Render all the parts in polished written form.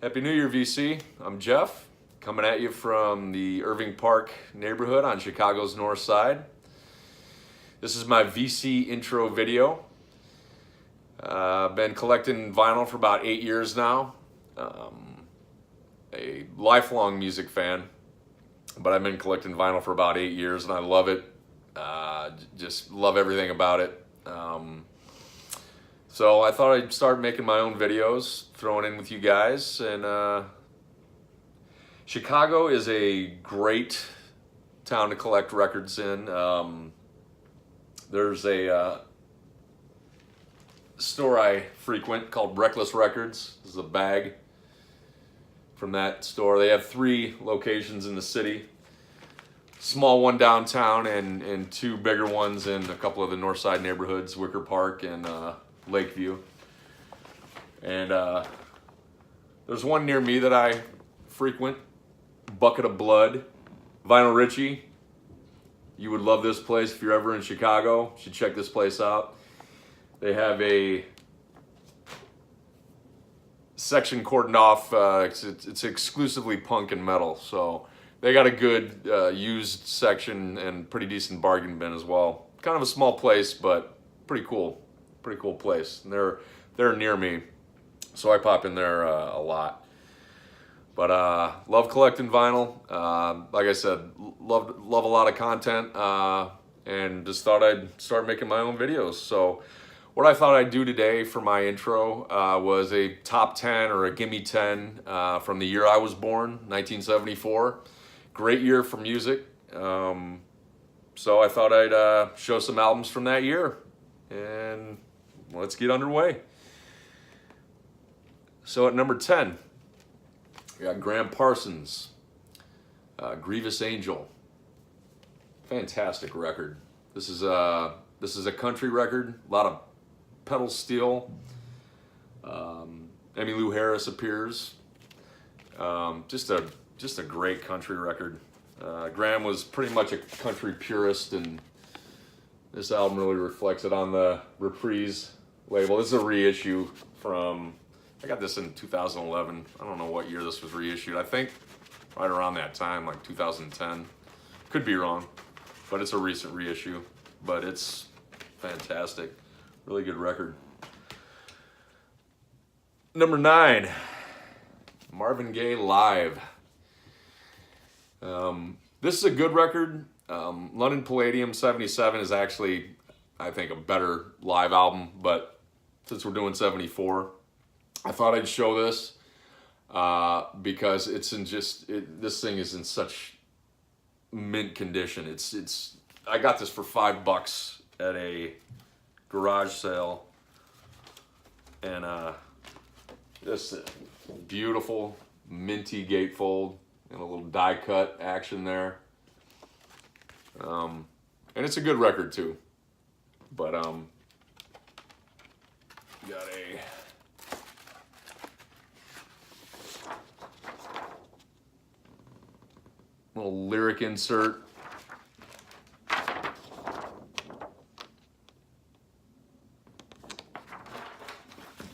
Happy New Year, VC. I'm Jeff, coming at you from the Irving Park neighborhood on Chicago's north side. This is my VC intro video. I've been collecting vinyl for about 8 years now. A lifelong music fan, but I've been collecting vinyl for about 8 years and I love it. Just love everything about it. So I thought I'd start making my own videos, throwing in with you guys. And Chicago is a great town to collect records in. There's a store I frequent called Reckless Records. This is a bag from that store. They have 3 locations in the city. Small one downtown and 2 bigger ones in a couple of the north side neighborhoods, Wicker Park and Lakeview. And there's one near me that I frequent, Bucket of Blood. Vinyl Richie, you would love this place if you're ever in Chicago. You should check this place out. They have a section cordoned off. It's exclusively punk and metal, so they got a good used section and pretty decent bargain bin as well. Kind of a small place, but pretty cool place. And they're near me, so I pop in there a lot. But love collecting vinyl. Like I said, love a lot of content, and just thought I'd start making my own videos. So what I thought I'd do today for my intro was a top 10 or a gimme 10 from the year I was born, 1974. Great year for music. So I thought I'd show some albums from that year, and let's get underway. So at number 10, we got Graham Parsons, Grievous Angel. Fantastic record. This is a country record, a lot of pedal steel. Emmylou Harris appears. Just a great country record. Graham was pretty much a country purist, and this album really reflects it on the Reprise label. This is a reissue from, I got this in 2011. I don't know what year this was reissued. I think right around that time, like 2010. Could be wrong, but it's a recent reissue. But it's fantastic. Really good record. Number 9, Marvin Gaye Live. This is a good record. London Palladium 77 is actually, I think, a better live album, but since we're doing 74, I thought I'd show this because it's in this thing is in such mint condition. I got this for $5 at a garage sale, and this beautiful minty gatefold and a little die cut action there. And it's a good record too. But got a little lyric insert.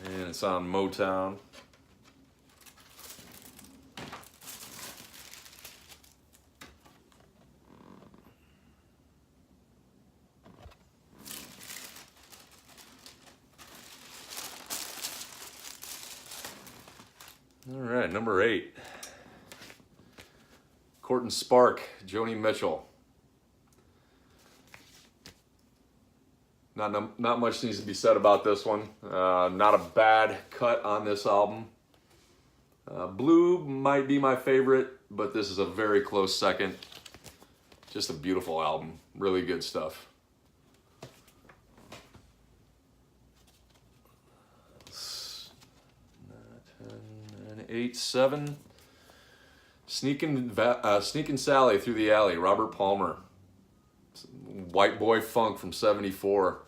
And it's on Motown. All right, number 8. Court and Spark, Joni Mitchell. Not much needs to be said about this one. Not a bad cut on this album. Blue might be my favorite, but this is a very close second. Just a beautiful album. Really good stuff. 8, 7. Sneaking Sally Through the Alley, Robert Palmer. White Boy Funk from 74.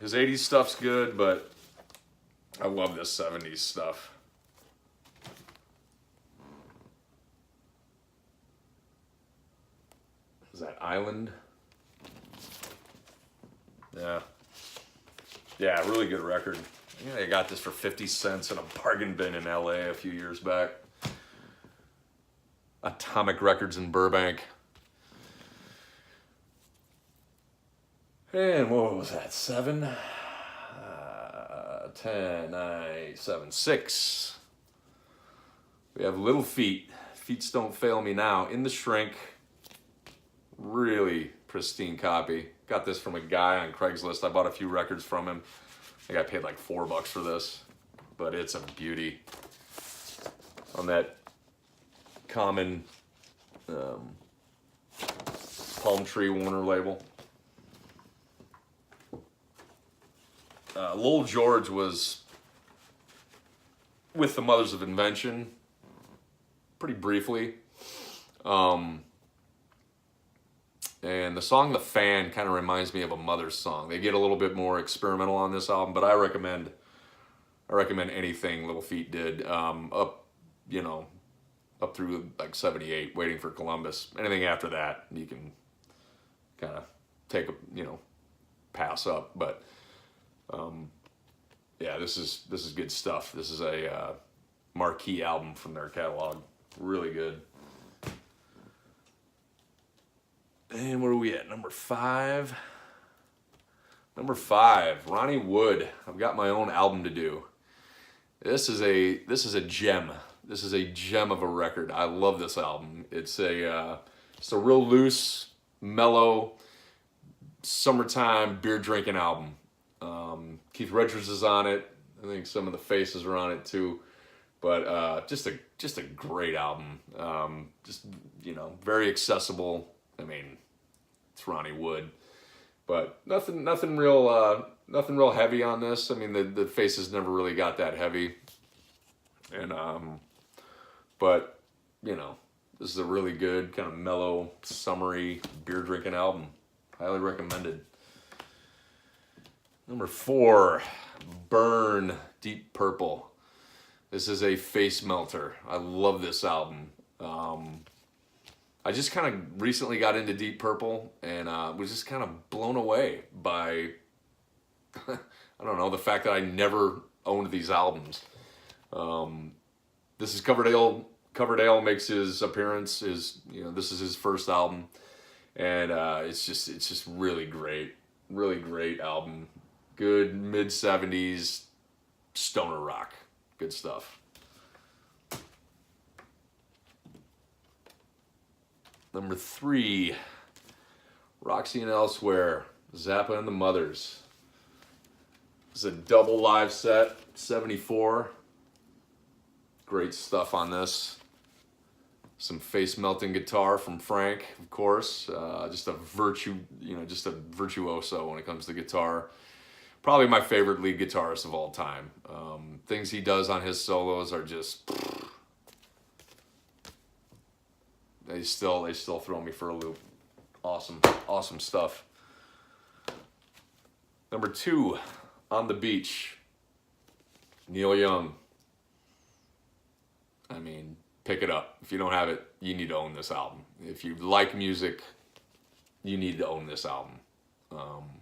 His 80s stuff's good, but I love this 70s stuff. Is that Island? Yeah. Yeah, really good record. Yeah, I got this for 50 cents in a bargain bin in LA a few years back. Atomic Records in Burbank. And what was that? 7? 10, 9, 7, 6. We have Little Feet. Feets Don't Fail Me Now in the shrink. Really pristine copy. Got this from a guy on Craigslist. I bought a few records from him. I think I paid like $4 for this, but it's a beauty. On that common palm tree Warner label. Lowell George was with the Mothers of Invention pretty briefly. And the song The Fan kind of reminds me of a Mother's song. They get a little bit more experimental on this album, but I recommend anything Little Feat did up through like 78, Waiting for Columbus. Anything after that, you can kind of take a, pass up. But yeah, this is good stuff. This is a marquee album from their catalog. Really good. And where are we at? Number 5. Number 5, Ronnie Wood. I've got my own album to do. This is a gem. This is a gem of a record. I love this album. It's a real loose, mellow, summertime beer drinking album. Keith Richards is on it. I think some of the faces are on it too. But just a great album. Very accessible. I mean, it's Ronnie Wood, but nothing real heavy on this. I mean, the faces never really got that heavy, and but this is a really good kind of mellow, summery beer drinking album. Highly recommended. Number 4, Burn, Deep Purple. This is a face melter. I love this album. I just kind of recently got into Deep Purple and was just kind of blown away by, I don't know, the fact that I never owned these albums. This is Coverdale. Coverdale makes his appearance. This is his first album, and it's just really great album. Good mid-70s stoner rock. Good stuff. Number 3, Roxy and Elsewhere, Zappa and the Mothers. It's a double live set, 74. Great stuff on this. Some face-melting guitar from Frank, of course. Just a virtuoso when it comes to guitar. Probably my favorite lead guitarist of all time. Things he does on his solos are just... They still throw me for a loop. Awesome stuff. Number 2, On the Beach, Neil Young. I mean, pick it up. If you don't have it, you need to own this album. If you like music, you need to own this album. I'm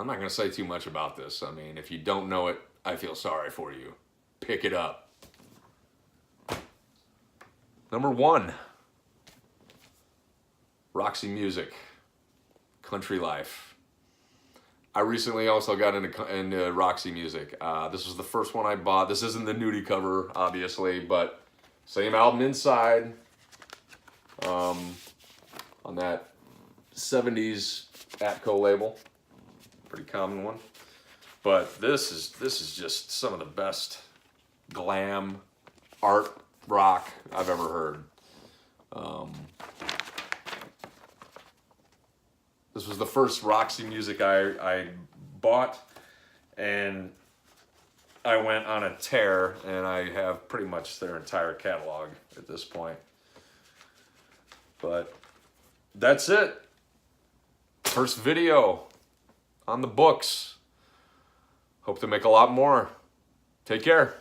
not going to say too much about this. I mean, if you don't know it, I feel sorry for you. Pick it up. Number 1, Roxy Music, Country Life. I recently also got into Roxy Music. This was the first one I bought. This isn't the nudie cover, obviously, but same album inside. On that 70s Atco label, pretty common one. But this is just some of the best glam art rock I've ever heard. This was the first Roxy Music I bought, and I went on a tear, and I have pretty much their entire catalog at this point. But that's it. First video on the books. Hope to make a lot more. Take care.